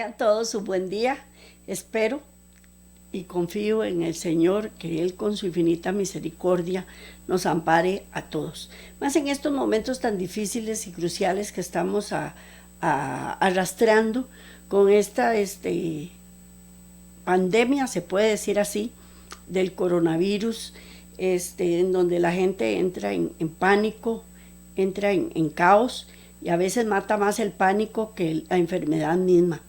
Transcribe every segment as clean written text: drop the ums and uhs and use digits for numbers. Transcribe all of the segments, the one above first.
Tengan todos un buen día. Espero y confío en el Señor que Él con su infinita misericordia nos ampare a todos. Más en estos momentos tan difíciles y cruciales que estamos arrastrando con esta pandemia, se puede decir así, del coronavirus, en donde la gente entra en pánico, entra en caos, y a veces mata más el pánico que la enfermedad misma.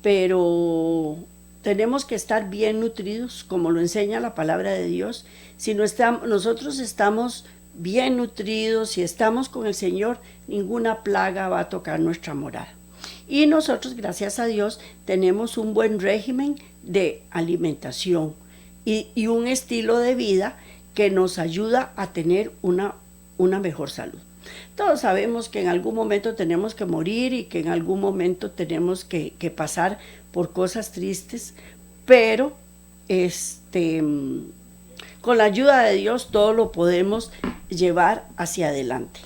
Pero tenemos que estar bien nutridos, como lo enseña la palabra de Dios. Si nosotros estamos bien nutridos y estamos con el Señor, ninguna plaga va a tocar nuestra morada. Y nosotros, gracias a Dios, tenemos un buen régimen de alimentación y un estilo de vida que nos ayuda a tener una mejor salud. Todos sabemos que en algún momento tenemos que morir y que en algún momento tenemos que pasar por cosas tristes, pero con la ayuda de Dios todo lo podemos llevar hacia adelante.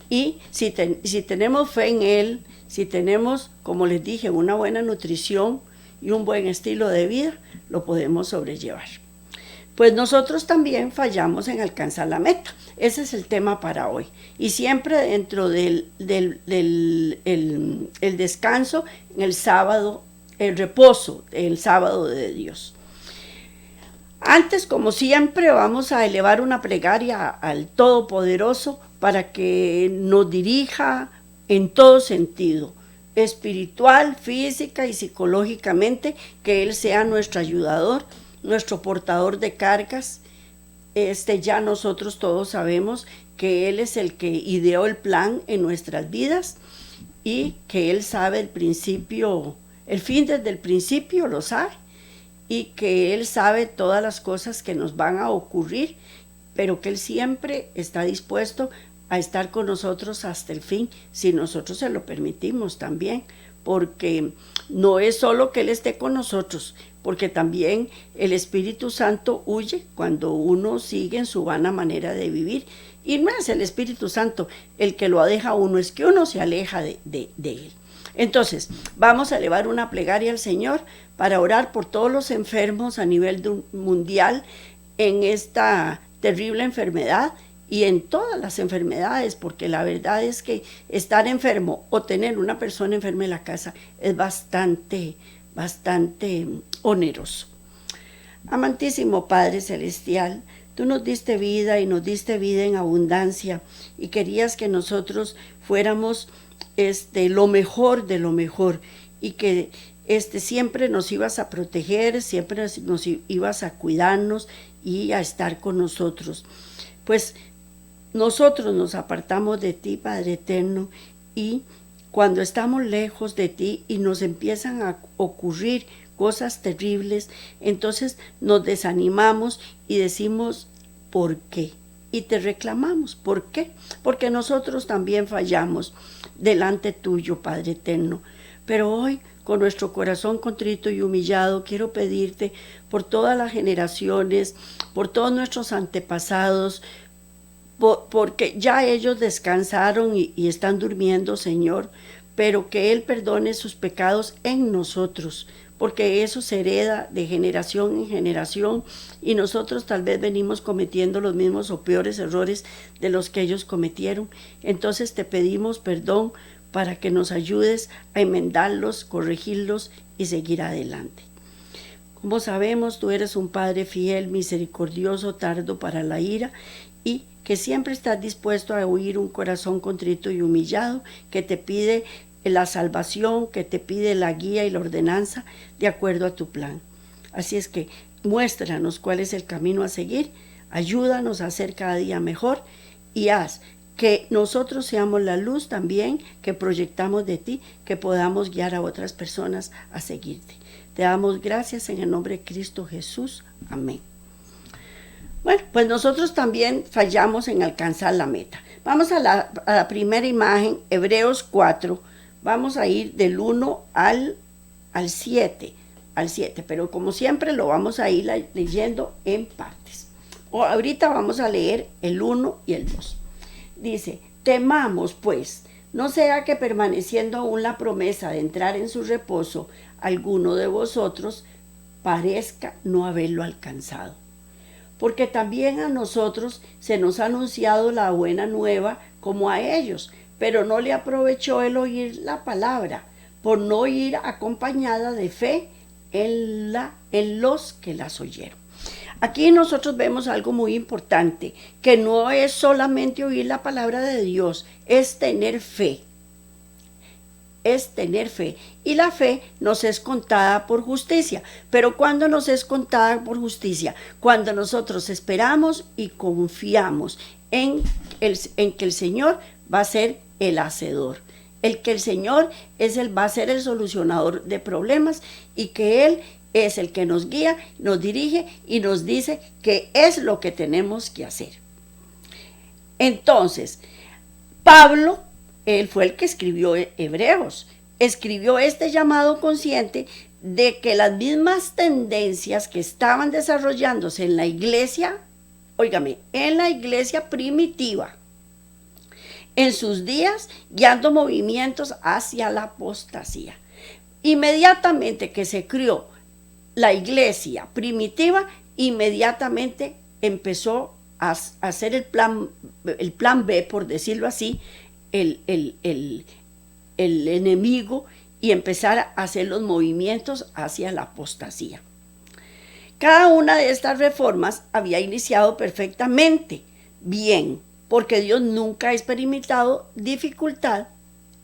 Y si tenemos fe en Él, si tenemos, como les dije, una buena nutrición y un buen estilo de vida, lo podemos sobrellevar. Pues nosotros también fallamos en alcanzar la meta. Ese es el tema para hoy. Y siempre dentro del descanso, en el sábado, el reposo, el sábado de Dios. Antes, como siempre, vamos a elevar una plegaria al Todopoderoso para que nos dirija en todo sentido, espiritual, física y psicológicamente, que Él sea nuestro ayudador, nuestro portador de cargas. Ya nosotros todos sabemos que Él es el que ideó el plan en nuestras vidas y que Él sabe el principio, el fin desde el principio lo sabe, y que Él sabe todas las cosas que nos van a ocurrir, pero que Él siempre está dispuesto a estar con nosotros hasta el fin, si nosotros se lo permitimos también, porque no es solo que Él esté con nosotros, porque también el Espíritu Santo huye cuando uno sigue en su vana manera de vivir, y no es el Espíritu Santo el que lo deja a uno, es que uno se aleja de Él. Entonces, vamos a elevar una plegaria al Señor para orar por todos los enfermos a nivel mundial en esta terrible enfermedad y en todas las enfermedades, porque la verdad es que estar enfermo o tener una persona enferma en la casa es bastante oneroso. Amantísimo Padre Celestial, tú nos diste vida y nos diste vida en abundancia y querías que nosotros fuéramos lo mejor de lo mejor y que siempre nos ibas a proteger, siempre nos ibas a cuidarnos y a estar con nosotros. Pues nosotros nos apartamos de ti, Padre eterno, y cuando estamos lejos de ti y nos empiezan a ocurrir cosas terribles, entonces nos desanimamos y decimos, ¿por qué? Y te reclamamos, ¿por qué? Porque nosotros también fallamos delante tuyo, Padre eterno. Pero hoy, con nuestro corazón contrito y humillado, quiero pedirte por todas las generaciones, por todos nuestros antepasados, porque ya ellos descansaron y están durmiendo, Señor, pero que Él perdone sus pecados en nosotros, porque eso se hereda de generación en generación y nosotros tal vez venimos cometiendo los mismos o peores errores de los que ellos cometieron. Entonces te pedimos perdón para que nos ayudes a enmendarlos, corregirlos y seguir adelante. Como sabemos, tú eres un Padre fiel, misericordioso, tardo para la ira y que siempre estás dispuesto a oír un corazón contrito y humillado que te pide la salvación, que te pide la guía y la ordenanza de acuerdo a tu plan. Así es que muéstranos cuál es el camino a seguir, ayúdanos a ser cada día mejor y haz que nosotros seamos la luz también que proyectamos de ti, que podamos guiar a otras personas a seguirte. Te damos gracias en el nombre de Cristo Jesús. Amén. Bueno, pues nosotros también fallamos en alcanzar la meta. Vamos a la primera imagen, Hebreos 4. Vamos a ir del 1 al 7, pero como siempre lo vamos a ir leyendo en partes. Ahorita vamos a leer el 1 y el 2. Dice, temamos pues, No sea que permaneciendo aún la promesa de entrar en su reposo, alguno de vosotros parezca no haberlo alcanzado. Porque también a nosotros se nos ha anunciado la buena nueva como a ellos, pero no le aprovechó el oír la palabra, por no ir acompañada de fe en los que las oyeron. Aquí nosotros vemos algo muy importante, que no es solamente oír la palabra de Dios, es tener fe. Es tener fe. Y la fe nos es contada por justicia. Pero ¿cuándo nos es contada por justicia? Cuando nosotros esperamos y confiamos en que el Señor va a ser el hacedor. El que el Señor va a ser el solucionador de problemas y que Él es el que nos guía, nos dirige y nos dice qué es lo que tenemos que hacer. Entonces, Pablo, él fue el que escribió Hebreos, escribió este llamado consciente de que las mismas tendencias que estaban desarrollándose en la iglesia, óigame, en la iglesia primitiva, en sus días, guiando movimientos hacia la apostasía. Inmediatamente que se creó la iglesia primitiva, inmediatamente empezó a hacer el plan B, por decirlo así, el enemigo, y empezar a hacer los movimientos hacia la apostasía. Cada una de estas reformas había iniciado perfectamente bien, porque Dios nunca ha experimentado dificultad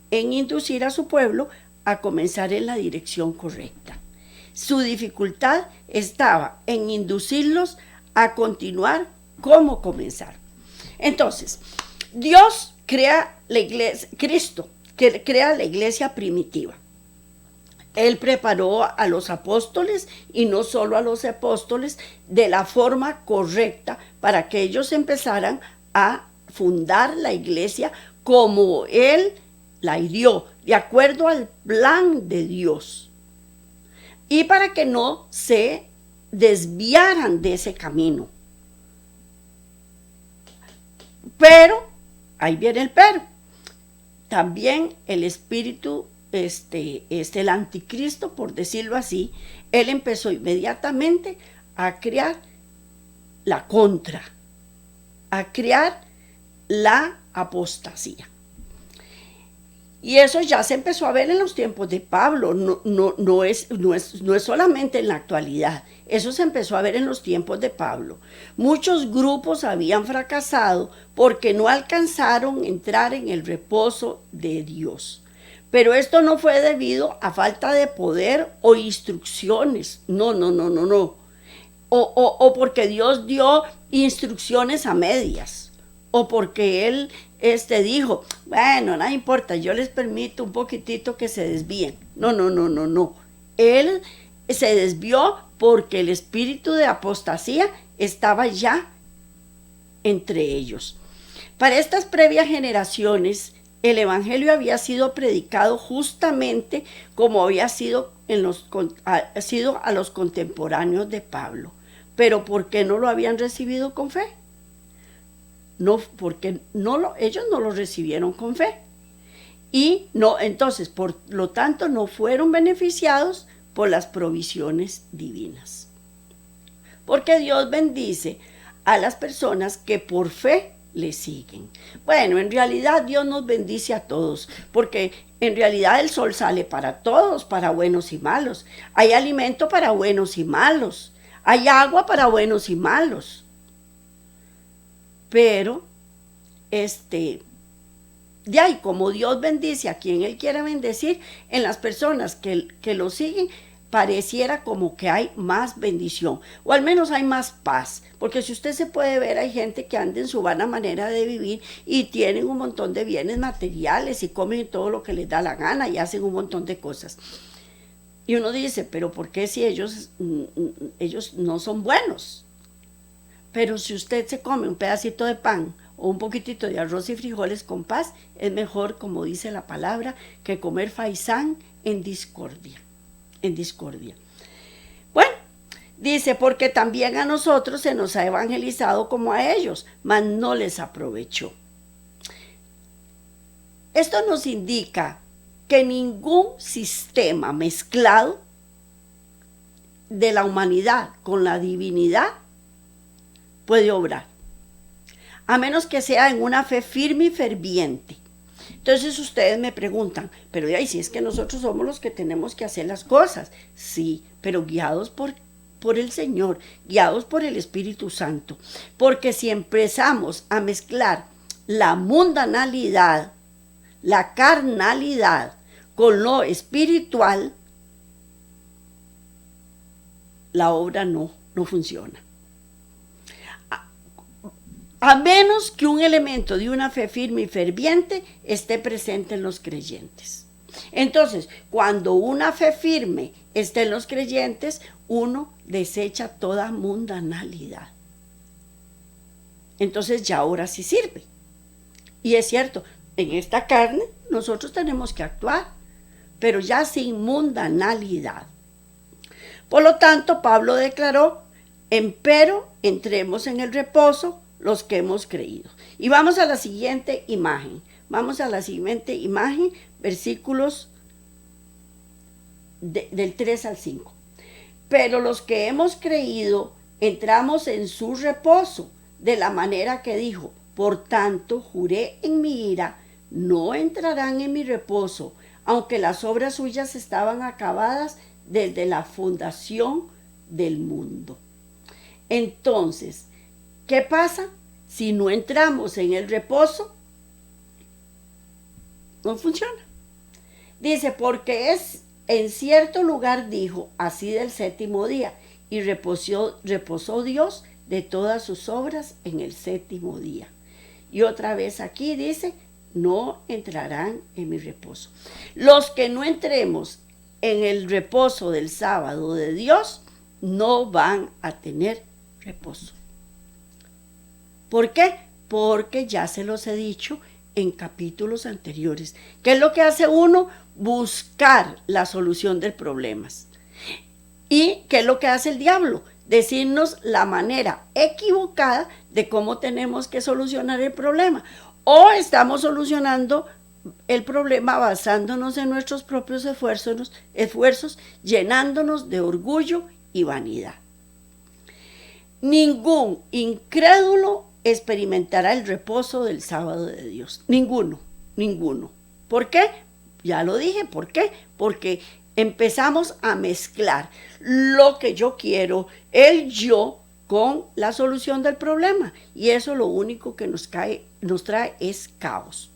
en inducir a su pueblo a comenzar en la dirección correcta. Su dificultad estaba en inducirlos a continuar como comenzar. Entonces, Dios crea la iglesia, Cristo crea la iglesia primitiva. Él preparó a los apóstoles, y no solo a los apóstoles, de la forma correcta para que ellos empezaran a fundar la iglesia como Él la hirió, de acuerdo al plan de Dios. Y para que no se desviaran de ese camino. Pero, ahí viene el pero. También el espíritu, el anticristo, por decirlo así, él empezó inmediatamente a crear la contra, a crear la apostasía. Y eso ya se empezó a ver en los tiempos de Pablo, no es solamente en la actualidad, eso se empezó a ver en los tiempos de Pablo. Muchos grupos habían fracasado porque no alcanzaron a entrar en el reposo de Dios. Pero esto no fue debido a falta de poder o instrucciones, no. O porque Dios dio instrucciones a medias, o porque Él dijo, bueno, no importa, yo les permito un poquitito que se desvíen. No. Él se desvió porque el espíritu de apostasía estaba ya entre ellos. Para estas previas generaciones, el evangelio había sido predicado justamente como había sido a los contemporáneos de Pablo. Pero ¿por qué no lo habían recibido con fe? No, porque ellos no lo recibieron con fe. Y no, entonces, por lo tanto, no fueron beneficiados por las provisiones divinas. Porque Dios bendice a las personas que por fe le siguen. Bueno, en realidad Dios nos bendice a todos, porque en realidad el sol sale para todos, para buenos y malos. Hay alimento para buenos y malos. Hay agua para buenos y malos. Pero, de ahí, como Dios bendice a quien Él quiere bendecir, en las personas que lo siguen, pareciera como que hay más bendición, o al menos hay más paz, porque si usted se puede ver, hay gente que anda en su vana manera de vivir y tienen un montón de bienes materiales y comen todo lo que les da la gana y hacen un montón de cosas. Y uno dice, pero ¿por qué si ellos no son buenos? Pero si usted se come un pedacito de pan o un poquitito de arroz y frijoles con paz, es mejor, como dice la palabra, que comer faisán en discordia. Bueno, dice, porque también a nosotros se nos ha evangelizado como a ellos, mas no les aprovechó. Esto nos indica que ningún sistema mezclado de la humanidad con la divinidad puede obrar, a menos que sea en una fe firme y ferviente. Entonces ustedes me preguntan, pero de ahí si es que nosotros somos los que tenemos que hacer las cosas. Sí, pero guiados por el Señor, guiados por el Espíritu Santo. Porque si empezamos a mezclar la mundanalidad, la carnalidad con lo espiritual, la obra no funciona. A menos que un elemento de una fe firme y ferviente esté presente en los creyentes. Entonces, cuando una fe firme está en los creyentes, uno desecha toda mundanalidad. Entonces ya ahora sí sirve. Y es cierto, en esta carne nosotros tenemos que actuar, pero ya sin mundanalidad. Por lo tanto, Pablo declaró, empero entremos en el reposo los que hemos creído. Y vamos a la siguiente imagen. Vamos a la siguiente imagen, versículos del 3 al 5. Pero los que hemos creído entramos en su reposo, de la manera que dijo, por tanto juré en mi ira, no entrarán en mi reposo, aunque las obras suyas estaban acabadas desde la fundación del mundo. Entonces, ¿qué pasa? Si no entramos en el reposo, no funciona. Dice, porque es en cierto lugar dijo, así del séptimo día, y reposó Dios de todas sus obras en el séptimo día. Y otra vez aquí dice, no entrarán en mi reposo. Los que no entremos en el reposo del sábado de Dios, no van a tener reposo. ¿Por qué? Porque ya se los he dicho en capítulos anteriores. ¿Qué es lo que hace uno? Buscar la solución del problema. ¿Y qué es lo que hace el diablo? Decirnos la manera equivocada de cómo tenemos que solucionar el problema. O estamos solucionando el problema basándonos en nuestros propios esfuerzos, llenándonos de orgullo y vanidad. Ningún incrédulo experimentará el reposo del sábado de Dios. Ninguno. ¿Por qué? Ya lo dije, ¿por qué? Porque empezamos a mezclar lo que yo quiero, el yo, con la solución del problema. Y eso lo único que nos trae es caos.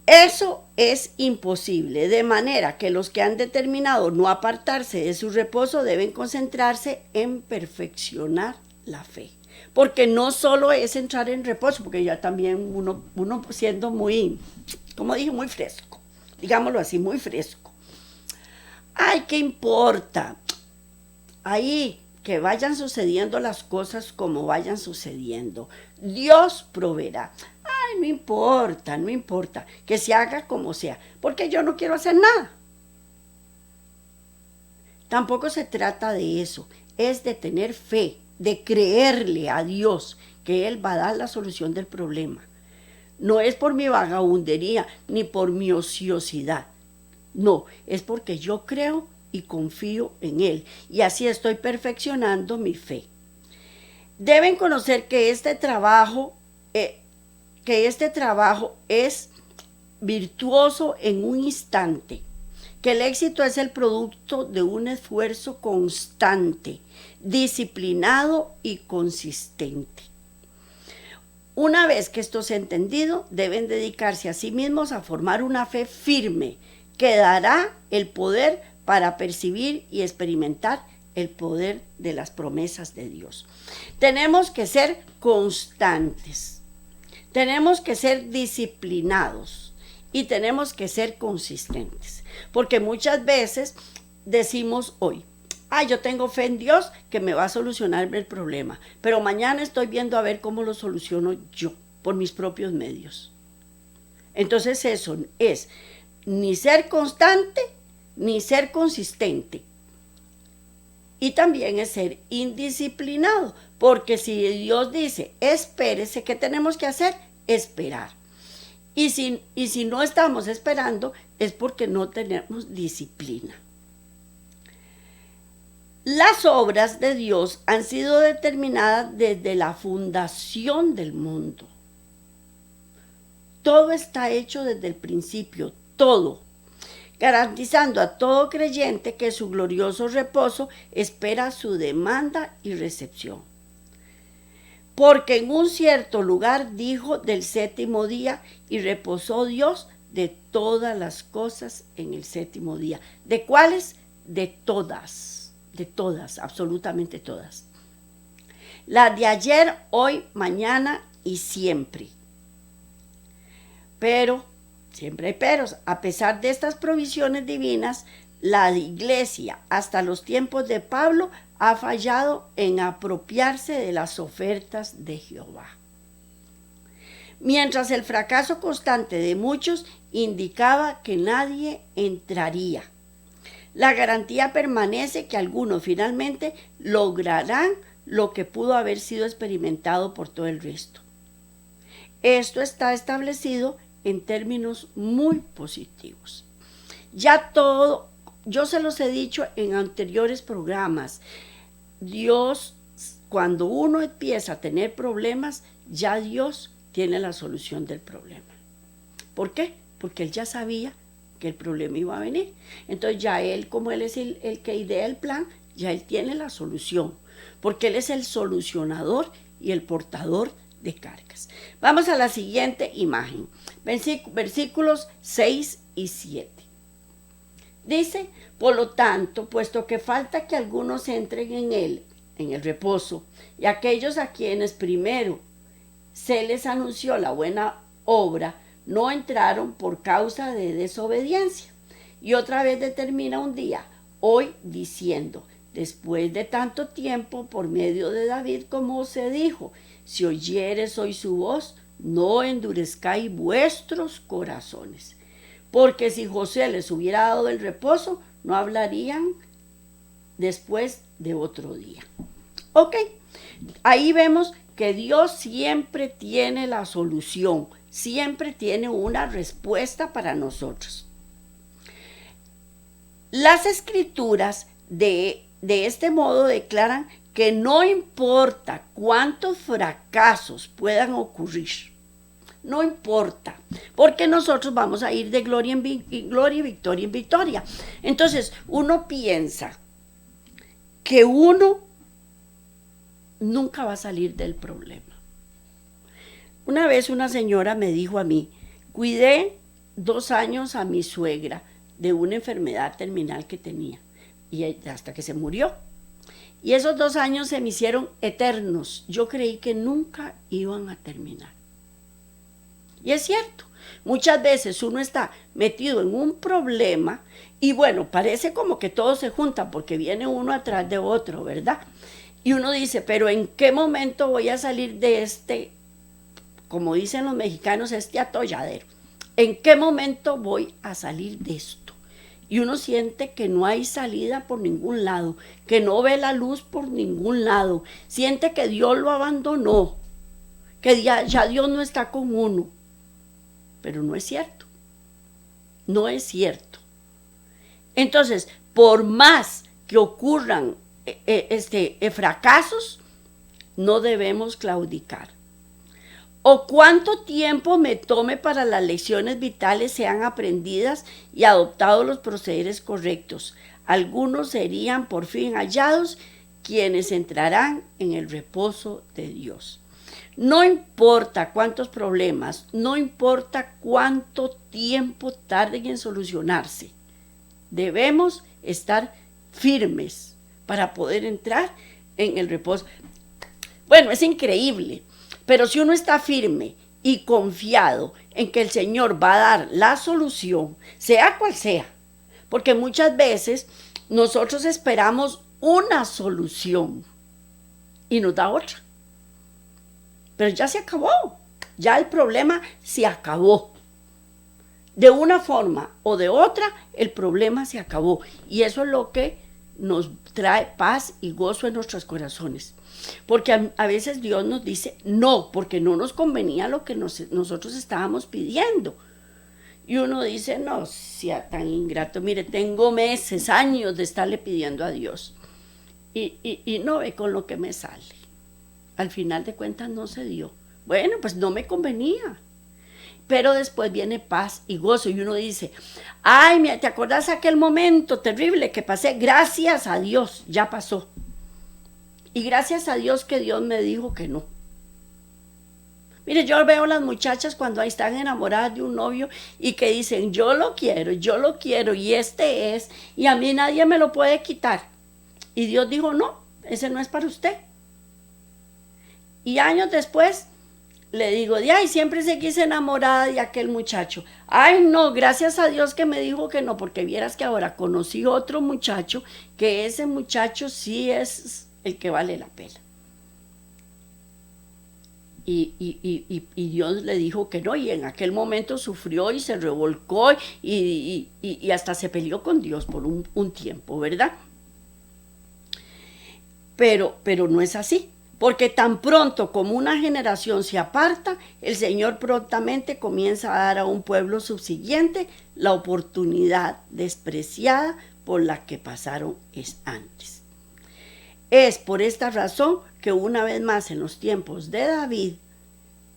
Eso es imposible, de manera que los que han determinado no apartarse de su reposo deben concentrarse en perfeccionar la fe. Porque no solo es entrar en reposo, porque ya también uno siendo muy, como dije, muy fresco, digámoslo así, muy fresco. Ay, ¿qué importa? Ahí que vayan sucediendo las cosas como vayan sucediendo. Dios proveerá. Ay, no importa, que se haga como sea, porque yo no quiero hacer nada. Tampoco se trata de eso, es de tener fe, de creerle a Dios que Él va a dar la solución del problema. No es por mi vagabundería ni por mi ociosidad, no, es porque yo creo y confío en Él, y así estoy perfeccionando mi fe. Deben conocer que este trabajo es virtuoso en un instante, que el éxito es el producto de un esfuerzo constante, disciplinado y consistente. Una vez que esto sea entendido, deben dedicarse a sí mismos a formar una fe firme que dará el poder para percibir y experimentar el poder de las promesas de Dios. Tenemos que ser constantes, tenemos que ser disciplinados y tenemos que ser consistentes, porque muchas veces decimos hoy, yo tengo fe en Dios que me va a solucionar el problema, pero mañana estoy viendo a ver cómo lo soluciono yo por mis propios medios. Entonces eso es ni ser constante ni ser consistente. Y también es ser indisciplinado, porque si Dios dice, espérese, ¿qué tenemos que hacer? esperar. Y si no estamos esperando es porque no tenemos disciplina. Las obras de Dios han sido determinadas desde la fundación del mundo. Todo está hecho desde el principio, todo, garantizando a todo creyente que su glorioso reposo espera su demanda y recepción. Porque en un cierto lugar dijo del séptimo día y reposó Dios de todas las cosas en el séptimo día. ¿De cuáles? De todas, absolutamente todas. Las de ayer, hoy, mañana y siempre. Pero, siempre hay peros, a pesar de estas provisiones divinas, la iglesia hasta los tiempos de Pablo ha fallado en apropiarse de las ofertas de Jehová. Mientras el fracaso constante de muchos indicaba que nadie entraría, la garantía permanece que algunos finalmente lograrán lo que pudo haber sido experimentado por todo el resto. Esto está establecido en términos muy positivos. Ya todo, yo se los he dicho en anteriores programas, Dios, cuando uno empieza a tener problemas, ya Dios tiene la solución del problema. ¿Por qué? Porque Él ya sabía que el problema iba a venir. Entonces ya Él, como Él es el que idea el plan, ya Él tiene la solución, porque Él es el solucionador y el portador de cargas. Vamos a la siguiente imagen, versículos 6 y 7. Dice, por lo tanto, puesto que falta que algunos entren en él, en el reposo, y aquellos a quienes primero se les anunció la buena obra, no entraron por causa de desobediencia. Y otra vez determina un día, hoy, diciendo, después de tanto tiempo, por medio de David, como se dijo, si oyeres hoy su voz, no endurezcáis vuestros corazones. Porque si José les hubiera dado el reposo, no hablarían después de otro día. Ok, ahí vemos que Dios siempre tiene la solución, siempre tiene una respuesta para nosotros. Las escrituras de este modo declaran que no importa cuántos fracasos puedan ocurrir, no importa, porque nosotros vamos a ir de gloria en gloria y victoria en victoria. Entonces, uno piensa que uno nunca va a salir del problema. Una vez una señora me dijo a mí, cuidé 2 años a mi suegra de una enfermedad terminal que tenía, y hasta que se murió. Y esos 2 años se me hicieron eternos. Yo creí que nunca iban a terminar. Y es cierto, muchas veces uno está metido en un problema y bueno, parece como que todo se junta porque viene uno atrás de otro, ¿verdad? Y uno dice, pero ¿en qué momento voy a salir de este, como dicen los mexicanos, este atolladero? ¿En qué momento voy a salir de esto? Y uno siente que no hay salida por ningún lado, que no ve la luz por ningún lado, siente que Dios lo abandonó, que ya Dios no está con uno. Pero no es cierto, no es cierto. Entonces, por más que ocurran fracasos, no debemos claudicar. O cuánto tiempo me tome para las lecciones vitales sean aprendidas y adoptados los procederes correctos. Algunos serían por fin hallados, quienes entrarán en el reposo de Dios. No importa cuántos problemas, no importa cuánto tiempo tarden en solucionarse, debemos estar firmes para poder entrar en el reposo. Bueno, es increíble, pero si uno está firme y confiado en que el Señor va a dar la solución, sea cual sea, porque muchas veces nosotros esperamos una solución y nos da otra. Pero ya se acabó, ya el problema se acabó. De una forma o de otra, el problema se acabó. Y eso es lo que nos trae paz y gozo en nuestros corazones. porque a veces Dios nos dice no, porque no nos convenía lo que nosotros estábamos pidiendo. Y uno dice, no, sea tan ingrato, mire, tengo meses, años de estarle pidiendo a Dios. Y no ve con lo que me sale. Al final de cuentas no se dio. Bueno, pues no me convenía. Pero después viene paz y gozo y uno dice, ay, ¿te acordás aquel momento terrible que pasé? Gracias a Dios, ya pasó. Y gracias a Dios que Dios me dijo que no. Mire, yo veo a las muchachas cuando están enamoradas de un novio y que dicen, yo lo quiero y este es, y a mí nadie me lo puede quitar. Y Dios dijo, no, ese no es para usted. Y años después le digo, ay, siempre se quise enamorada de aquel muchacho. Ay, no, gracias a Dios que me dijo que no, porque vieras que ahora conocí otro muchacho, que ese muchacho sí es el que vale la pena. Y Dios le dijo que no, y en aquel momento sufrió y se revolcó y hasta se peleó con Dios por un tiempo, ¿verdad? Pero no es así. Porque tan pronto como una generación se aparta, el Señor prontamente comienza a dar a un pueblo subsiguiente la oportunidad despreciada por la que pasaron antes. Es por esta razón que una vez más en los tiempos de David,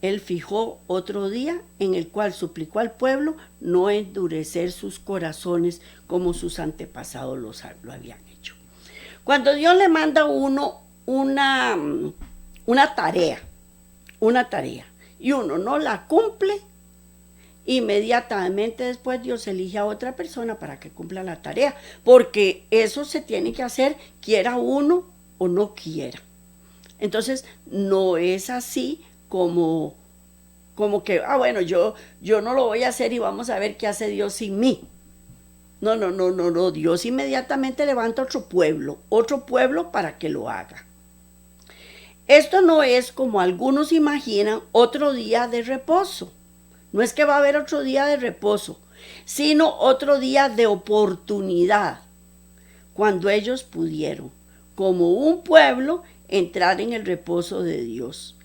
él fijó otro día en el cual suplicó al pueblo no endurecer sus corazones como sus antepasados lo habían hecho. Cuando Dios le manda a uno una tarea, y uno no la cumple, inmediatamente después Dios elige a otra persona para que cumpla la tarea, porque eso se tiene que hacer quiera uno o no quiera. Entonces no es así como que, bueno, yo no lo voy a hacer y vamos a ver qué hace Dios sin mí. No, Dios inmediatamente levanta otro pueblo para que lo haga. Esto no es, como algunos imaginan, otro día de reposo. No es que va a haber otro día de reposo, sino otro día de oportunidad, cuando ellos pudieron, como un pueblo, entrar en el reposo de Dios.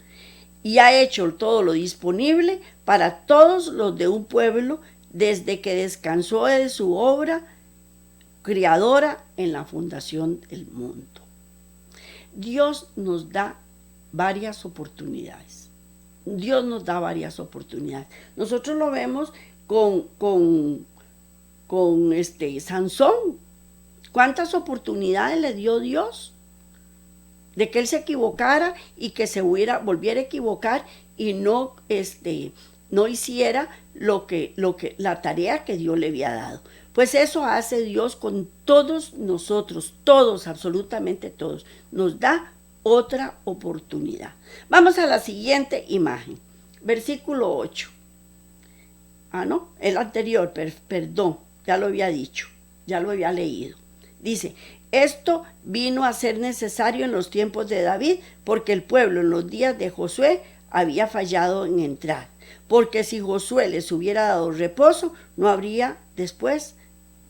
Y ha hecho todo lo disponible para todos los de un pueblo desde que descansó de su obra creadora en la fundación del mundo. Dios nos da varias oportunidades. Nosotros lo vemos con Sansón. ¿Cuántas oportunidades le dio Dios? De que él se equivocara y que se volviera a equivocar y no hiciera la tarea que Dios le había dado. Pues eso hace Dios con todos nosotros, todos, absolutamente todos. Nos da otra oportunidad. Vamos a la siguiente imagen, versículo 8. El anterior, perdón, ya lo había dicho, ya lo había leído. Dice, esto vino a ser necesario en los tiempos de David, porque el pueblo en los días de Josué había fallado en entrar. Porque si Josué les hubiera dado reposo, no habría después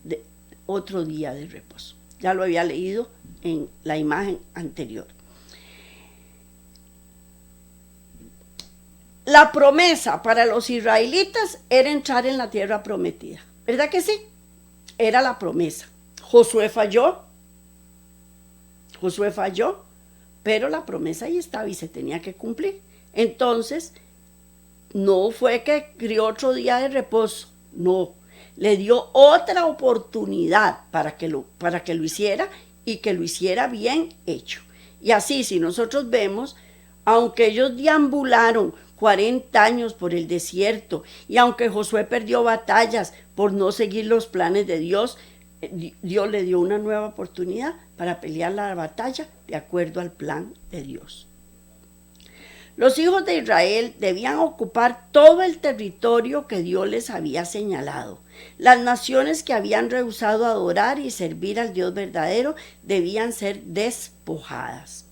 de otro día de reposo. Ya lo había leído en la imagen anterior. La promesa para los israelitas era entrar en la tierra prometida. ¿Verdad que sí? Era la promesa. Josué falló, pero la promesa ahí estaba y se tenía que cumplir. Entonces, no fue que crió otro día de reposo, no, le dio otra oportunidad para que lo hiciera y que lo hiciera bien hecho. Y así, si nosotros vemos, aunque ellos deambularon 40 años por el desierto y aunque Josué perdió batallas por no seguir los planes de Dios, Dios le dio una nueva oportunidad para pelear la batalla de acuerdo al plan de Dios. Los hijos de Israel debían ocupar todo el territorio que Dios les había señalado. Las naciones que habían rehusado adorar y servir al Dios verdadero debían ser despojadas.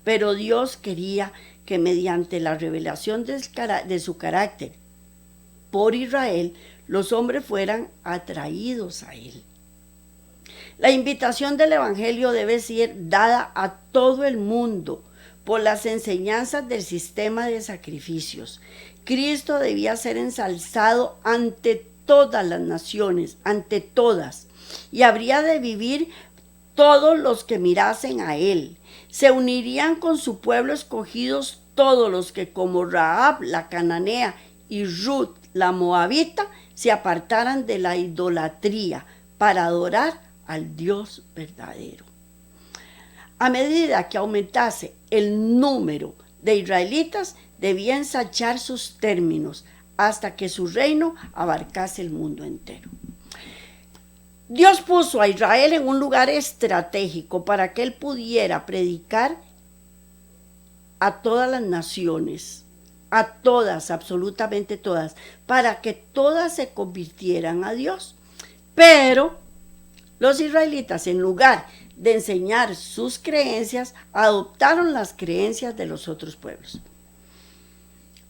Pero Dios quería que mediante la revelación de su carácter por Israel, los hombres fueran atraídos a Él. La invitación del Evangelio debe ser dada a todo el mundo, por las enseñanzas del sistema de sacrificios. Cristo debía ser ensalzado ante todas las naciones, ante todas, y habría de vivir todos los que mirasen a él. Se unirían con su pueblo escogidos todos los que, como Rahab la cananea y Ruth la moabita, se apartaran de la idolatría para adorar al Dios verdadero. A medida que aumentase el número de israelitas, debía ensanchar sus términos hasta que su reino abarcase el mundo entero. Dios puso a Israel en un lugar estratégico para que él pudiera predicar a todas las naciones, a todas, absolutamente todas, para que todas se convirtieran a Dios. Pero los israelitas, en lugar de enseñar sus creencias, adoptaron las creencias de los otros pueblos.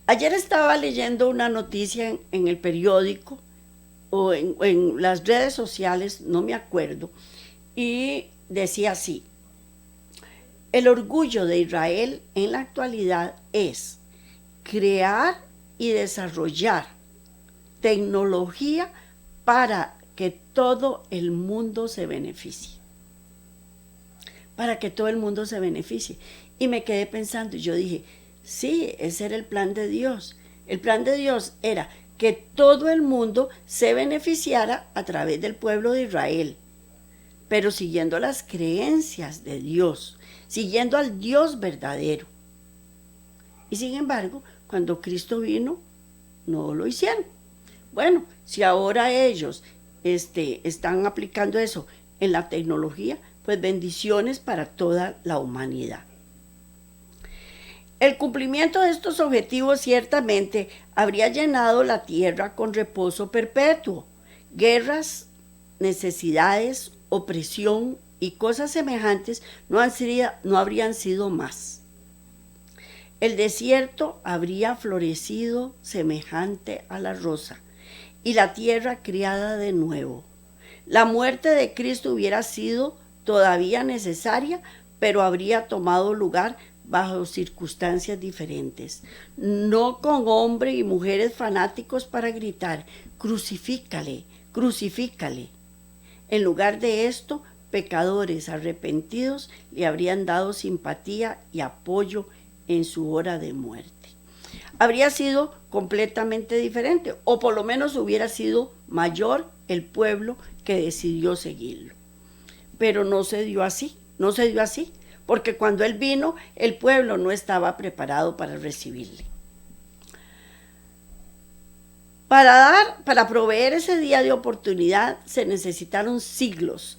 Ayer estaba leyendo una noticia en el periódico o en las redes sociales, no me acuerdo, y decía así: el orgullo de Israel en la actualidad es crear y desarrollar tecnología para que todo el mundo se beneficie. Para que todo el mundo se beneficie. Y me quedé pensando, y yo dije, sí, ese era el plan de Dios. El plan de Dios era que todo el mundo se beneficiara a través del pueblo de Israel, pero siguiendo las creencias de Dios, siguiendo al Dios verdadero. Y sin embargo, cuando Cristo vino, no lo hicieron. Bueno, si ahora ellos están aplicando eso en la tecnología, pues bendiciones para toda la humanidad. El cumplimiento de estos objetivos ciertamente habría llenado la tierra con reposo perpetuo. Guerras, necesidades, opresión y cosas semejantes no habrían sido más. El desierto habría florecido semejante a la rosa y la tierra criada de nuevo. La muerte de Cristo hubiera sido todavía necesaria, pero habría tomado lugar bajo circunstancias diferentes, no con hombres y mujeres fanáticos para gritar, crucifícale, crucifícale. En lugar de esto, pecadores arrepentidos le habrían dado simpatía y apoyo en su hora de muerte. Habría sido completamente diferente, o por lo menos hubiera sido mayor el pueblo que decidió seguirlo. Pero no se dio así, porque cuando él vino, el pueblo no estaba preparado para recibirle. Para proveer ese día de oportunidad se necesitaron siglos.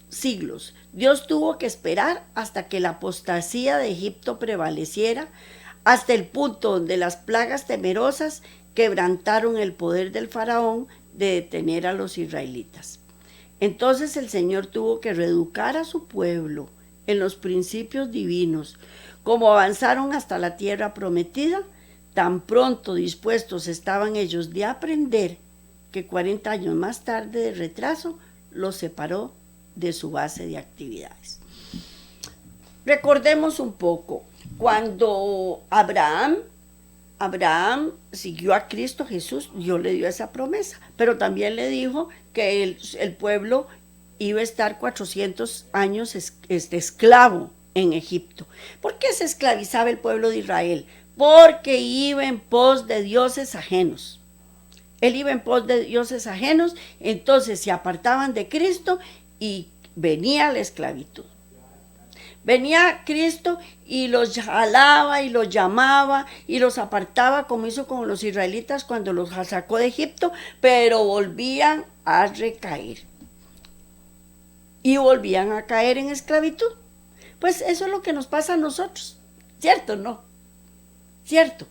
Dios tuvo que esperar hasta que la apostasía de Egipto prevaleciera, hasta el punto donde las plagas temerosas quebrantaron el poder del faraón de detener a los israelitas. Entonces el Señor tuvo que reeducar a su pueblo en los principios divinos. Como avanzaron hasta la tierra prometida, tan pronto dispuestos estaban ellos de aprender, que 40 años más tarde de retraso los separó de su base de actividades. Recordemos un poco, cuando Abraham siguió a Cristo Jesús, Dios le dio esa promesa, pero también le dijo que el pueblo iba a estar 400 años esclavo en Egipto. ¿Por qué se esclavizaba el pueblo de Israel? Porque iba en pos de dioses ajenos. Él iba en pos de dioses ajenos, entonces se apartaban de Cristo y venía la esclavitud. Venía Cristo y los jalaba y los llamaba y los apartaba, como hizo con los israelitas cuando los sacó de Egipto, pero volvían a recaer. Y volvían a caer en esclavitud. Pues eso es lo que nos pasa a nosotros, ¿cierto? ¿No? ¿Cierto?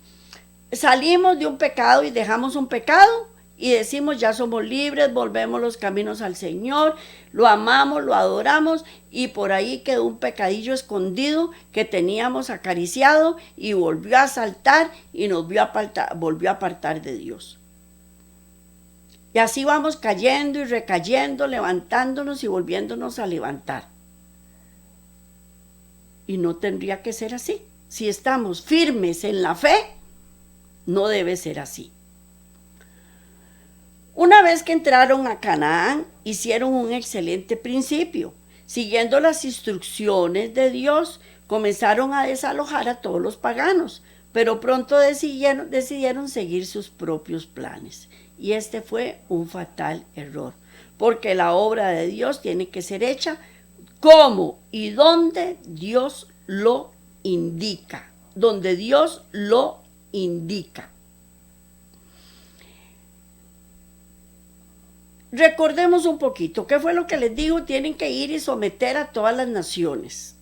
Salimos de un pecado y dejamos un pecado y decimos ya somos libres, volvemos los caminos al Señor, lo amamos, lo adoramos y por ahí quedó un pecadillo escondido que teníamos acariciado y volvió a saltar y nos volvió a apartar de Dios. Y así vamos cayendo y recayendo, levantándonos y volviéndonos a levantar. Y no tendría que ser así. si estamos firmes en la fe, no debe ser así. Una vez que entraron a Canaán, hicieron un excelente principio. Siguiendo las instrucciones de Dios, comenzaron a desalojar a todos los paganos, pero pronto decidieron seguir sus propios planes. Y este fue un fatal error, porque la obra de Dios tiene que ser hecha como y donde Dios lo indica, donde Dios lo indica. Recordemos un poquito, ¿qué fue lo que les digo? Tienen que ir y someter a todas las naciones,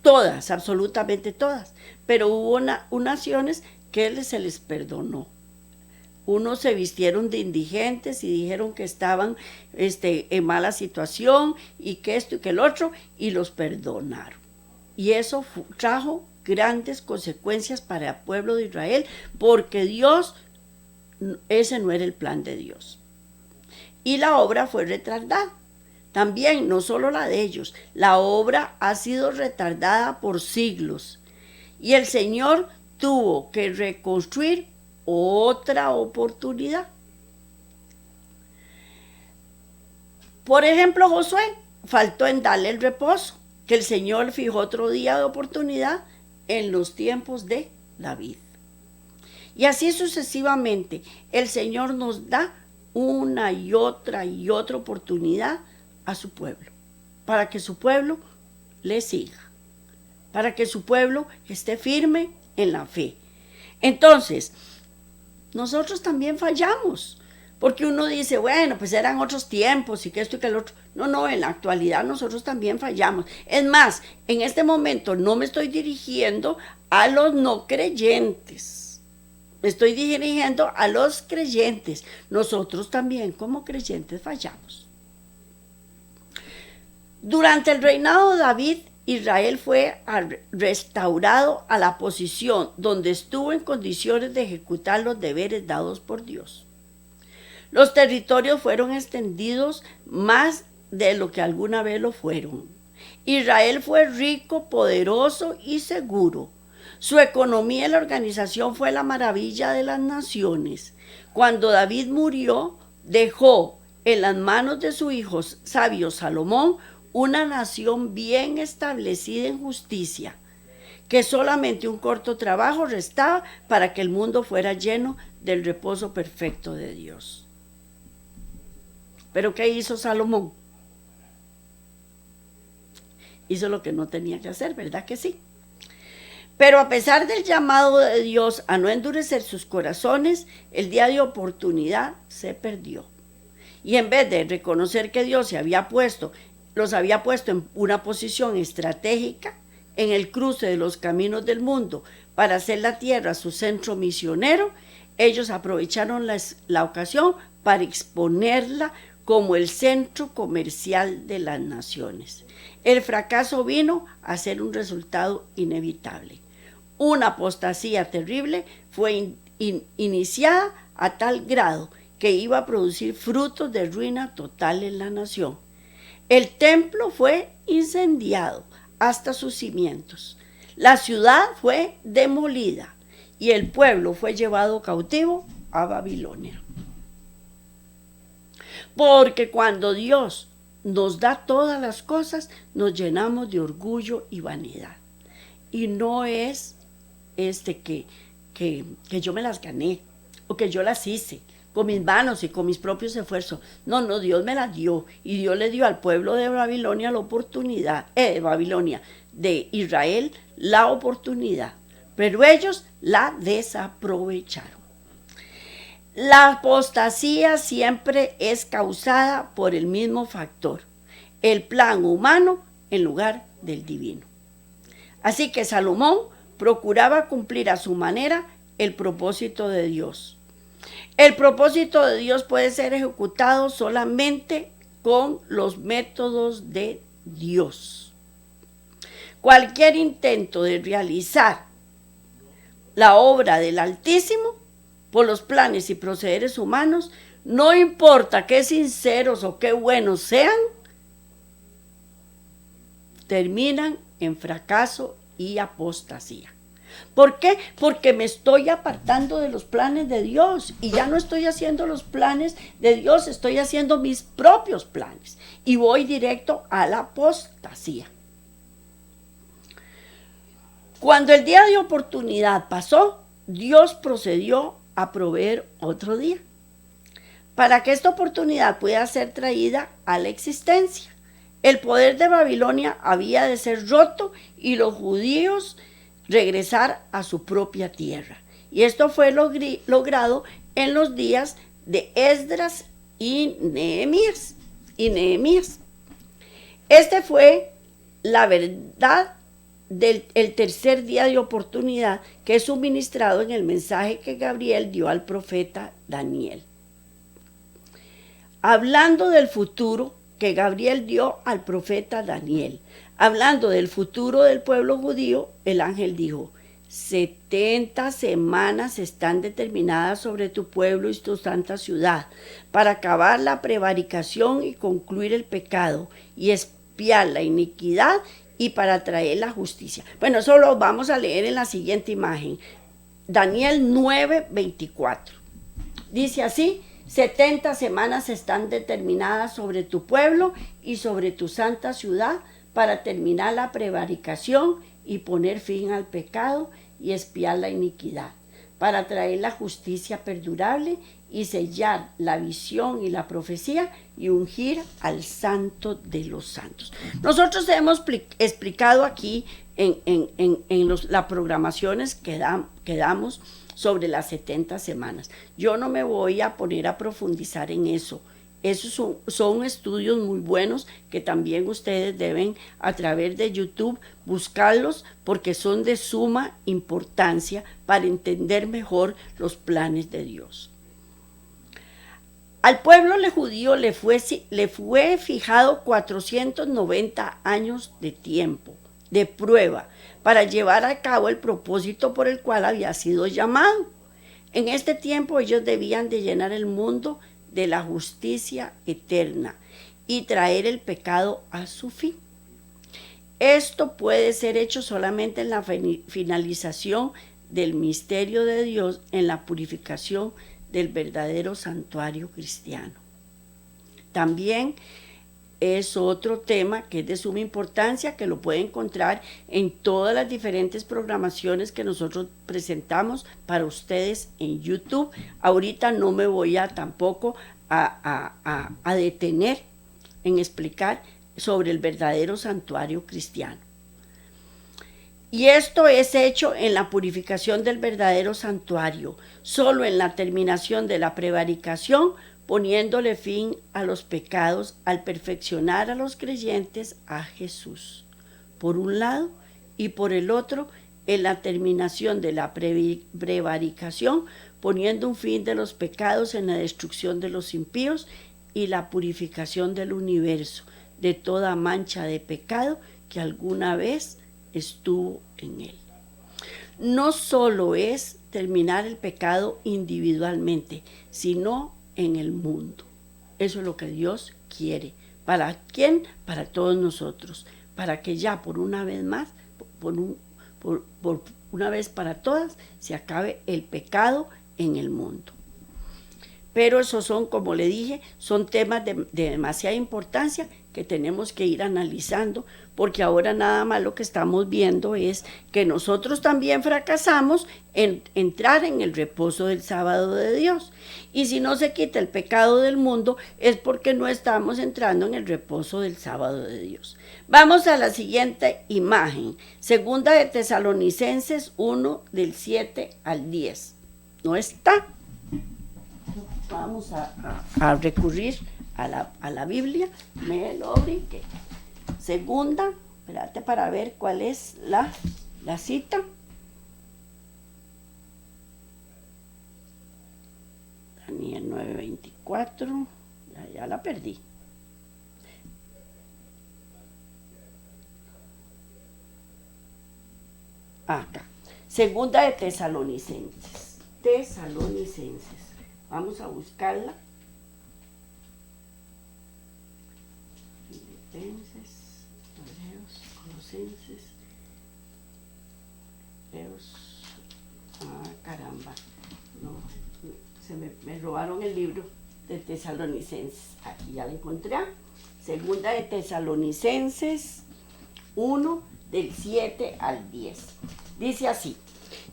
todas, absolutamente todas, pero hubo naciones que se les perdonó. Unos se vistieron de indigentes y dijeron que estaban en mala situación y que esto y que el otro, y los perdonaron. Y eso trajo grandes consecuencias para el pueblo de Israel, porque ese no era el plan de Dios. Y la obra fue retardada. También, no solo la de ellos, la obra ha sido retardada por siglos. Y el Señor tuvo que reconstruir otra oportunidad. Por ejemplo, Josué faltó en darle el reposo, que el Señor fijó otro día de oportunidad en los tiempos de David. Y así sucesivamente, el Señor nos da una y otra oportunidad a su pueblo, para que su pueblo le siga, para que su pueblo esté firme en la fe. Entonces, nosotros también fallamos, porque uno dice, bueno, pues eran otros tiempos y que esto y que el otro. No, en la actualidad nosotros también fallamos. Es más, en este momento no me estoy dirigiendo a los no creyentes, me estoy dirigiendo a los creyentes. Nosotros también como creyentes fallamos. Durante el reinado de David, Israel fue restaurado a la posición donde estuvo en condiciones de ejecutar los deberes dados por Dios. Los territorios fueron extendidos más de lo que alguna vez lo fueron. Israel fue rico, poderoso y seguro. Su economía y la organización fue la maravilla de las naciones. Cuando David murió, dejó en las manos de su hijo sabio Salomón una nación bien establecida en justicia, que solamente un corto trabajo restaba para que el mundo fuera lleno del reposo perfecto de Dios. ¿Pero qué hizo Salomón? Hizo lo que no tenía que hacer, ¿verdad que sí? Pero a pesar del llamado de Dios a no endurecer sus corazones, el día de oportunidad se perdió. Y en vez de reconocer que Dios los había puesto en una posición estratégica en el cruce de los caminos del mundo para hacer la tierra su centro misionero, ellos aprovecharon la ocasión para exponerla como el centro comercial de las naciones. El fracaso vino a ser un resultado inevitable. Una apostasía terrible fue iniciada a tal grado que iba a producir frutos de ruina total en la nación. El templo fue incendiado hasta sus cimientos. La ciudad fue demolida y el pueblo fue llevado cautivo a Babilonia. Porque cuando Dios nos da todas las cosas, nos llenamos de orgullo y vanidad. Y no es que yo me las gané o que yo las hice con mis manos y con mis propios esfuerzos. No, Dios me las dio, y Dios le dio al pueblo de Babilonia la oportunidad, de Israel la oportunidad, pero ellos la desaprovecharon. La apostasía siempre es causada por el mismo factor, el plan humano en lugar del divino. Así que Salomón procuraba cumplir a su manera el propósito de Dios. El propósito de Dios puede ser ejecutado solamente con los métodos de Dios. Cualquier intento de realizar la obra del Altísimo por los planes y procederes humanos, no importa qué sinceros o qué buenos sean, terminan en fracaso y apostasía. ¿Por qué? Porque me estoy apartando de los planes de Dios y ya no estoy haciendo los planes de Dios, estoy haciendo mis propios planes y voy directo a la apostasía. Cuando el día de oportunidad pasó, Dios procedió a proveer otro día para que esta oportunidad pueda ser traída a la existencia. El poder de Babilonia había de ser roto y los judíos regresar a su propia tierra. Y esto fue logrado en los días de Esdras y Nehemías. Este fue la verdad del tercer día de oportunidad que es suministrado en el mensaje que Gabriel dio al profeta Daniel. Hablando del futuro que Gabriel dio al profeta Daniel, hablando del futuro del pueblo judío, el ángel dijo: 70 semanas están determinadas sobre tu pueblo y tu santa ciudad, para acabar la prevaricación y concluir el pecado, y expiar la iniquidad, y para traer la justicia. Bueno, eso lo vamos a leer en la siguiente imagen. Daniel 9:24. Dice así: 70 semanas están determinadas sobre tu pueblo y sobre tu santa ciudad para terminar la prevaricación y poner fin al pecado y expiar la iniquidad, para traer la justicia perdurable y sellar la visión y la profecía y ungir al santo de los santos. Nosotros hemos explicado aquí en las programaciones que damos sobre las 70 semanas. Yo no me voy a poner a profundizar en eso. Esos son estudios muy buenos que también ustedes deben a través de YouTube buscarlos porque son de suma importancia para entender mejor los planes de Dios. Al pueblo judío le fue fijado 490 años de tiempo, de prueba, para llevar a cabo el propósito por el cual había sido llamado. En este tiempo ellos debían de llenar el mundo de la justicia eterna y traer el pecado a su fin. Esto puede ser hecho solamente en la finalización del misterio de Dios, en la purificación del verdadero santuario cristiano. También es otro tema que es de suma importancia, que lo puede encontrar en todas las diferentes programaciones que nosotros presentamos para ustedes en YouTube. Ahorita no me voy a tampoco a detener en explicar sobre el verdadero santuario cristiano. Y esto es hecho en la purificación del verdadero santuario, solo en la terminación de la prevaricación, poniéndole fin a los pecados al perfeccionar a los creyentes a Jesús, por un lado, y por el otro, en la terminación de la prevaricación, poniendo un fin de los pecados en la destrucción de los impíos y la purificación del universo de toda mancha de pecado que alguna vez estuvo en él. No solo es terminar el pecado individualmente, sino en el mundo. Eso es lo que Dios quiere. ¿Para quién? Para todos nosotros. Para que ya por una vez más, por una vez para todas, se acabe el pecado en el mundo. Pero esos son, como le dije, son temas de demasiada importancia que tenemos que ir analizando, porque ahora nada más lo que estamos viendo es que nosotros también fracasamos en entrar en el reposo del sábado de Dios. Y si no se quita el pecado del mundo, es porque no estamos entrando en el reposo del sábado de Dios. Vamos a la siguiente imagen, segunda de Tesalonicenses 1, del 7 al 10. ¿No está? Vamos a recurrir a la Biblia. Me lo brinqué. Segunda, espérate para ver cuál es la cita. Daniel 9:24. Ya la perdí. Acá. Segunda de Tesalonicenses. Vamos a buscarla. Filipenses, Hebreos, Colosenses. Hebreos. Caramba, no, me robaron el libro de Tesalonicenses. Aquí ya lo encontré. Segunda de Tesalonicenses 1, del 7 al 10. Dice así: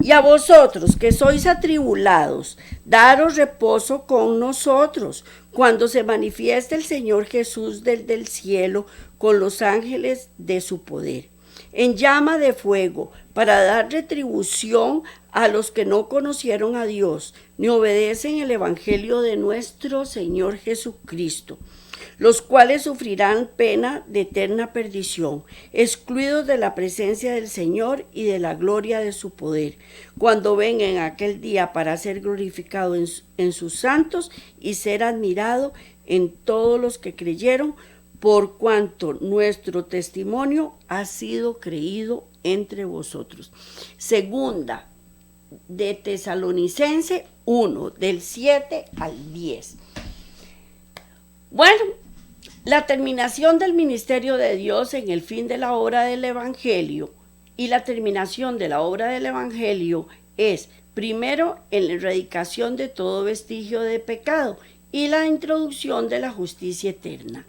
y a vosotros que sois atribulados, daros reposo con nosotros, cuando se manifieste el Señor Jesús desde el cielo con los ángeles de su poder, en llama de fuego, para dar retribución a los que no conocieron a Dios, ni obedecen el evangelio de nuestro Señor Jesucristo, los cuales sufrirán pena de eterna perdición, excluidos de la presencia del Señor y de la gloria de su poder, cuando venga en aquel día para ser glorificado en sus santos y ser admirado en todos los que creyeron, por cuanto nuestro testimonio ha sido creído entre vosotros. Segunda de Tesalonicense 1, del 7 al 10. Bueno, la terminación del ministerio de Dios en el fin de la obra del Evangelio, y la terminación de la obra del Evangelio es, primero, en la erradicación de todo vestigio de pecado y la introducción de la justicia eterna.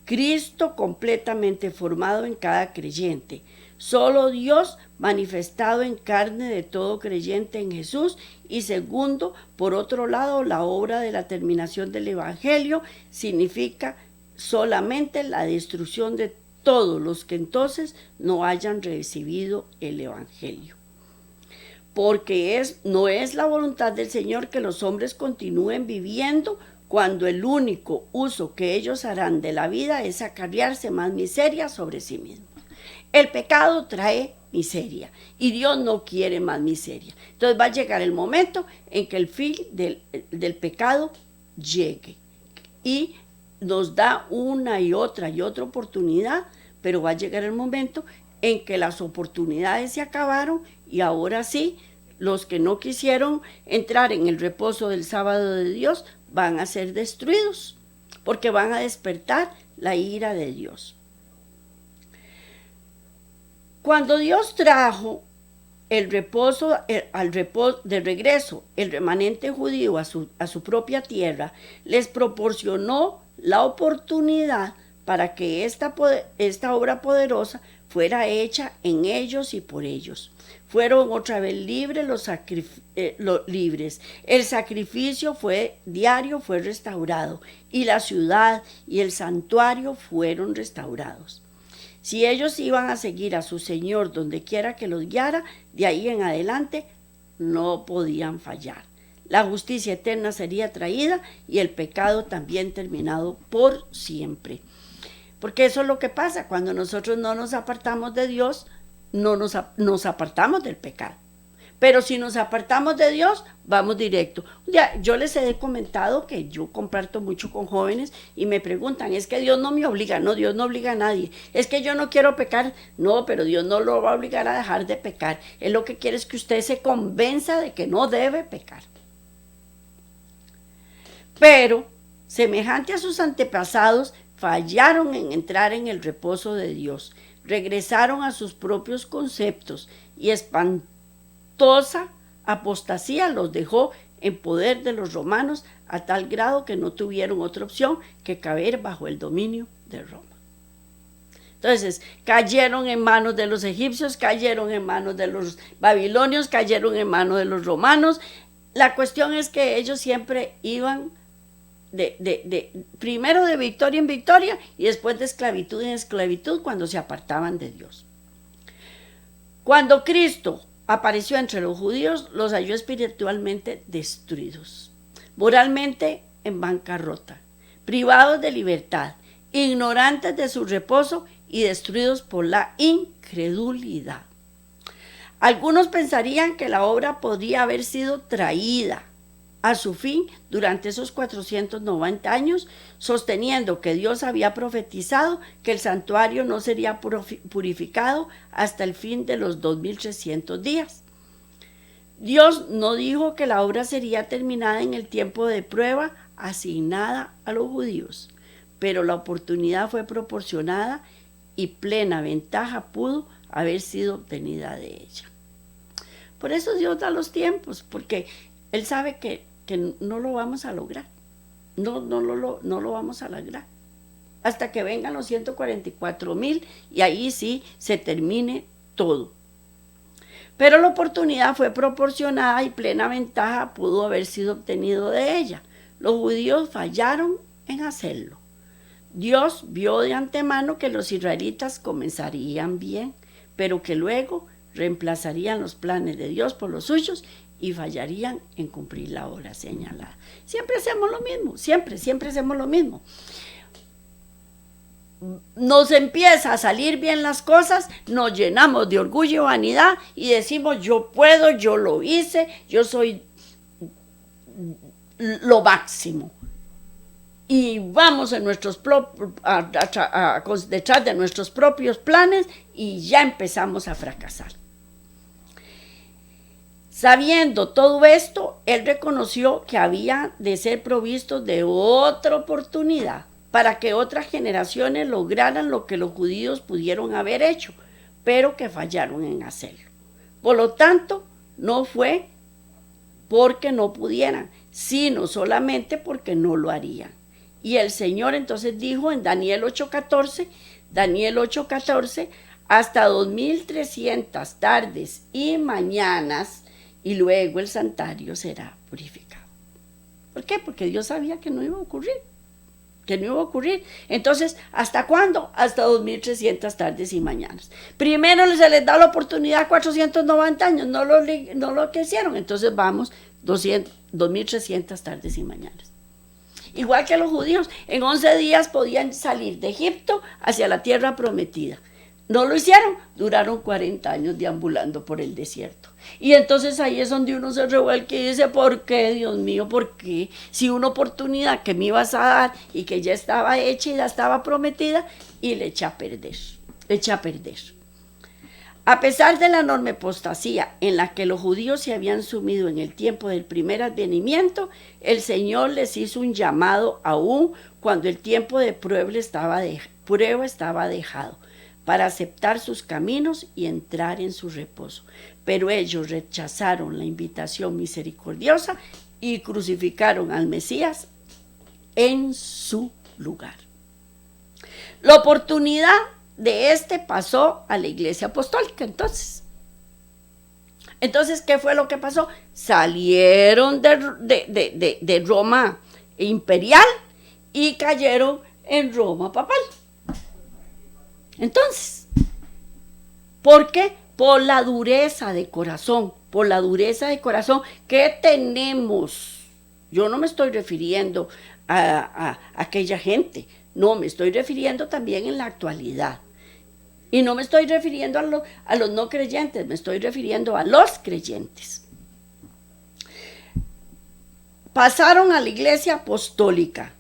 Cristo completamente formado en cada creyente. Solo Dios manifestado en carne de todo creyente en Jesús. Y segundo, por otro lado, la obra de la terminación del Evangelio significa solamente la destrucción de todos los que entonces no hayan recibido el Evangelio. Porque no es la voluntad del Señor que los hombres continúen viviendo cuando el único uso que ellos harán de la vida es acarrearse más miseria sobre sí mismos. El pecado trae miseria y Dios no quiere más miseria. Entonces va a llegar el momento en que el fin del pecado llegue y nos da una y otra oportunidad, pero va a llegar el momento en que las oportunidades se acabaron y ahora sí, los que no quisieron entrar en el reposo del sábado de Dios van a ser destruidos, porque van a despertar la ira de Dios. Cuando Dios trajo el reposo, de regreso, el remanente judío a su propia tierra, les proporcionó la oportunidad para que esta obra poderosa fuera hecha en ellos y por ellos. Fueron otra vez libres libres. El sacrificio diario fue restaurado y la ciudad y el santuario fueron restaurados. Si ellos iban a seguir a su Señor donde quiera que los guiara, de ahí en adelante no podían fallar. La justicia eterna sería traída y el pecado también terminado por siempre. Porque eso es lo que pasa, cuando nosotros no nos apartamos de Dios, no nos apartamos del pecado. Pero si nos apartamos de Dios, vamos directo. Ya, yo les he comentado que yo comparto mucho con jóvenes y me preguntan, es que Dios no me obliga. No, Dios no obliga a nadie. Es que yo no quiero pecar. No, pero Dios no lo va a obligar a dejar de pecar. Él lo que quiere es que usted se convenza de que no debe pecar. Pero, semejante a sus antepasados, fallaron en entrar en el reposo de Dios. Regresaron a sus propios conceptos y espantosa apostasía los dejó en poder de los romanos a tal grado que no tuvieron otra opción que caer bajo el dominio de Roma. Entonces, cayeron en manos de los egipcios, cayeron en manos de los babilonios, cayeron en manos de los romanos. La cuestión es que ellos siempre iban primero de victoria en victoria y después de esclavitud en esclavitud cuando se apartaban de Dios. Cuando Cristo apareció entre los judíos, los halló espiritualmente destruidos, moralmente en bancarrota, privados de libertad, ignorantes de su reposo y destruidos por la incredulidad. Algunos pensarían que la obra podría haber sido traída a su fin durante esos 490 años, sosteniendo que Dios había profetizado que el santuario no sería purificado hasta el fin de los 2300 días. Dios no dijo que la obra sería terminada en el tiempo de prueba asignada a los judíos, pero la oportunidad fue proporcionada y plena ventaja pudo haber sido obtenida de ella. Por eso Dios da los tiempos, porque Él sabe que no lo vamos a lograr. No lo vamos a lograr. Hasta que vengan los 144,000 y ahí sí se termine todo. Pero la oportunidad fue proporcionada y plena ventaja pudo haber sido obtenido de ella. Los judíos fallaron en hacerlo. Dios vio de antemano que los israelitas comenzarían bien, pero que luego reemplazarían los planes de Dios por los suyos y fallarían en cumplir la hora señalada. Siempre hacemos lo mismo, siempre hacemos lo mismo. Nos empieza a salir bien las cosas, nos llenamos de orgullo y vanidad y decimos yo puedo, yo lo hice, yo soy lo máximo. Y vamos en detrás de nuestros propios planes y ya empezamos a fracasar. Sabiendo todo esto, él reconoció que había de ser provistos de otra oportunidad para que otras generaciones lograran lo que los judíos pudieron haber hecho, pero que fallaron en hacerlo. Por lo tanto, no fue porque no pudieran, sino solamente porque no lo harían. Y el Señor entonces dijo en Daniel 8:14, hasta 2300 tardes y mañanas, y luego el santuario será purificado. ¿Por qué? Porque Dios sabía que no iba a ocurrir. Entonces, ¿hasta cuándo? Hasta 2300 tardes y mañanas. Primero se les da la oportunidad 490 años, no lo que hicieron. Entonces vamos 2300 tardes y mañanas. Igual que los judíos, en 11 días podían salir de Egipto hacia la tierra prometida. No lo hicieron, duraron 40 años deambulando por el desierto. Y entonces ahí es donde uno se revuelca y dice, ¿por qué, Dios mío? ¿Por qué? Si una oportunidad que me ibas a dar y que ya estaba hecha y ya estaba prometida, y le eché a perder. A pesar de la enorme apostasía en la que los judíos se habían sumido en el tiempo del primer advenimiento, el Señor les hizo un llamado aún cuando el tiempo de prueba estaba dejado, para aceptar sus caminos y entrar en su reposo. Pero ellos rechazaron la invitación misericordiosa y crucificaron al Mesías en su lugar. La oportunidad de pasó a la iglesia apostólica entonces. Entonces, ¿qué fue lo que pasó? Salieron de Roma imperial y cayeron en Roma papal. Entonces, ¿por qué? Por la dureza de corazón, que tenemos. Yo no me estoy refiriendo a aquella gente, no, me estoy refiriendo también en la actualidad. Y no me estoy refiriendo a los no creyentes, me estoy refiriendo a los creyentes. Pasaron a la iglesia apostólica.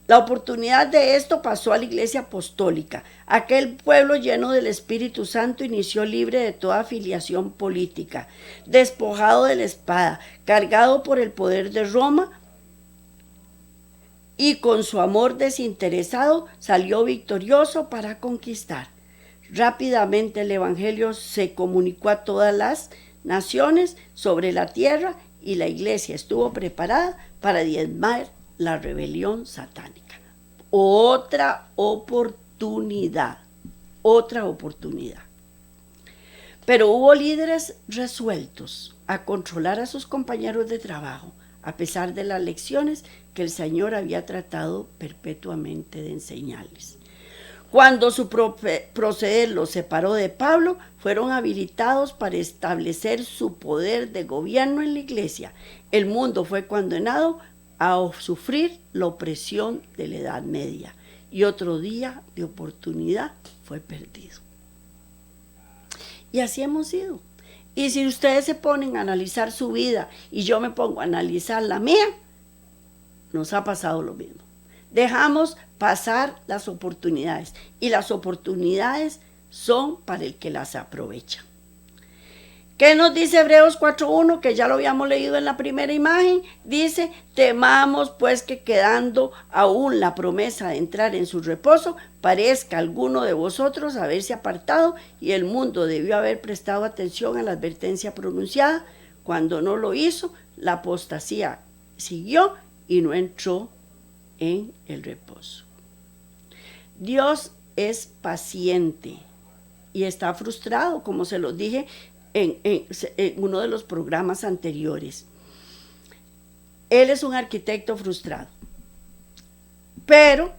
La oportunidad de esto pasó a la iglesia apostólica. Aquel pueblo lleno del Espíritu Santo inició libre de toda afiliación política, despojado de la espada, cargado por el poder de Roma, y con su amor desinteresado salió victorioso para conquistar. Rápidamente el Evangelio se comunicó a todas las naciones sobre la tierra y la iglesia estuvo preparada para diezmar la rebelión satánica. Otra oportunidad. Pero hubo líderes resueltos a controlar a sus compañeros de trabajo, a pesar de las lecciones que el Señor había tratado perpetuamente de enseñarles. Cuando su proceder los separó de Pablo, fueron habilitados para establecer su poder de gobierno en la iglesia. El mundo fue condenado a sufrir la opresión de la Edad Media y otro día de oportunidad fue perdido. Y así hemos sido. Y si ustedes se ponen a analizar su vida y yo me pongo a analizar la mía, nos ha pasado lo mismo. Dejamos pasar las oportunidades y las oportunidades son para el que las aprovecha. ¿Qué nos dice Hebreos 4.1? Que ya lo habíamos leído en la primera imagen. Dice, temamos pues que quedando aún la promesa de entrar en su reposo, parezca alguno de vosotros haberse apartado y el mundo debió haber prestado atención a la advertencia pronunciada. Cuando no lo hizo, la apostasía siguió y no entró en el reposo. Dios es paciente y está frustrado, como se los dije en uno de los programas anteriores. Él es un arquitecto frustrado. Pero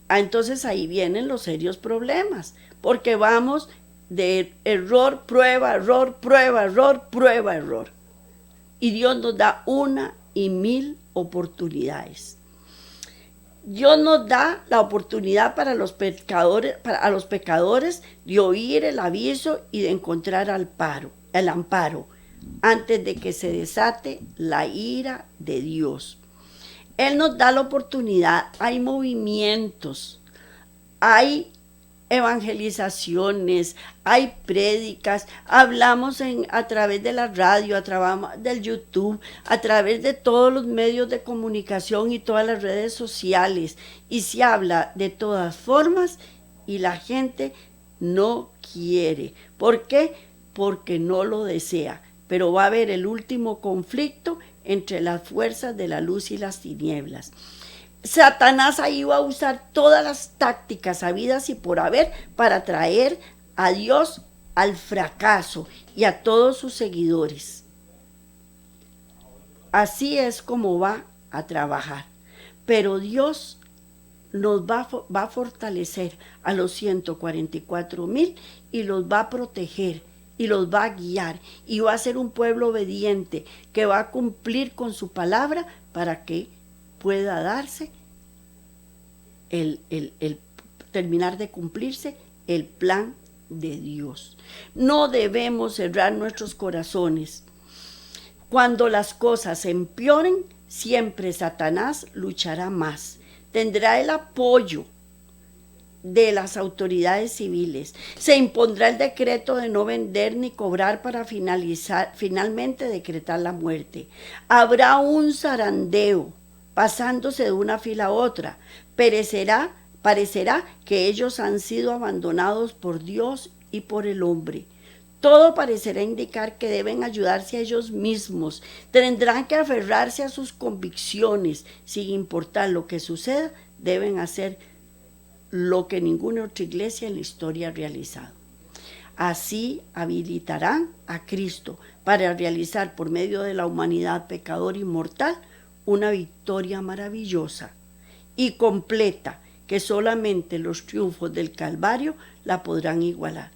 entonces ahí vienen los serios problemas, porque vamos de error, prueba, error, prueba, error, prueba, error. Y Dios nos da 1,000 oportunidades. Dios nos da la oportunidad para los pecadores, a los pecadores de oír el aviso y de encontrar el amparo antes de que se desate la ira de Dios. Él nos da la oportunidad, hay movimientos, hay evangelizaciones, hay prédicas, hablamos a través de la radio, a través del YouTube, a través de todos los medios de comunicación y todas las redes sociales, y se habla de todas formas y la gente no quiere. ¿Por qué? Porque no lo desea, pero va a haber el último conflicto entre las fuerzas de la luz y las tinieblas. Satanás ahí va a usar todas las tácticas habidas y por haber para traer a Dios al fracaso y a todos sus seguidores. Así es como va a trabajar. Pero Dios nos va a fortalecer a los 144,000 y los va a proteger y los va a guiar y va a ser un pueblo obediente que va a cumplir con su palabra para que pueda darse el terminar de cumplirse el plan de Dios. No debemos cerrar nuestros corazones. Cuando las cosas empeoren, siempre Satanás luchará más. Tendrá el apoyo de las autoridades civiles. Se impondrá el decreto de no vender ni cobrar para finalmente decretar la muerte. Habrá un zarandeo pasándose de una fila a otra. Parecerá que ellos han sido abandonados por Dios y por el hombre. Todo parecerá indicar que deben ayudarse a ellos mismos. Tendrán que aferrarse a sus convicciones. Sin importar lo que suceda, deben hacer lo que ninguna otra iglesia en la historia ha realizado. Así habilitarán a Cristo para realizar por medio de la humanidad pecadora y mortal una victoria maravillosa y completa que solamente los triunfos del Calvario la podrán igualar.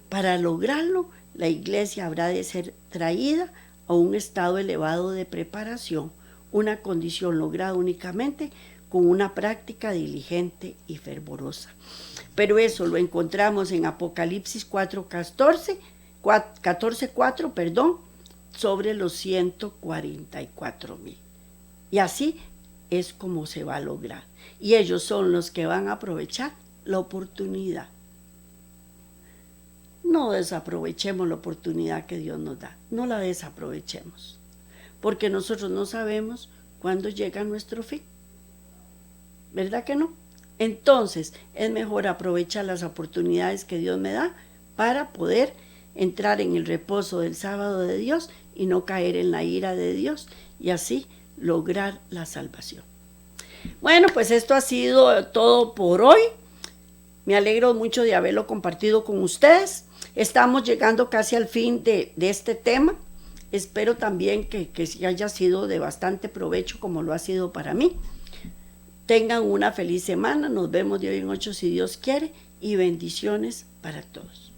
Para lograrlo, la iglesia habrá de ser traída a un estado elevado de preparación, una condición lograda únicamente con una práctica diligente y fervorosa. Pero eso lo encontramos en Apocalipsis 14:4, sobre los 144,000. Y así es como se va a lograr. Y ellos son los que van a aprovechar la oportunidad. No desaprovechemos la oportunidad que Dios nos da. No la desaprovechemos. Porque nosotros no sabemos cuándo llega nuestro fin. ¿Verdad que no? Entonces es mejor aprovechar las oportunidades que Dios me da para poder entrar en el reposo del sábado de Dios y no caer en la ira de Dios y así lograr la salvación. Bueno, pues esto ha sido todo por hoy. Me alegro mucho de haberlo compartido con ustedes. Estamos llegando casi al fin de este tema. Espero también que haya sido de bastante provecho como lo ha sido para mí. Tengan una feliz semana. Nos vemos de hoy en 8 si Dios quiere y bendiciones para todos.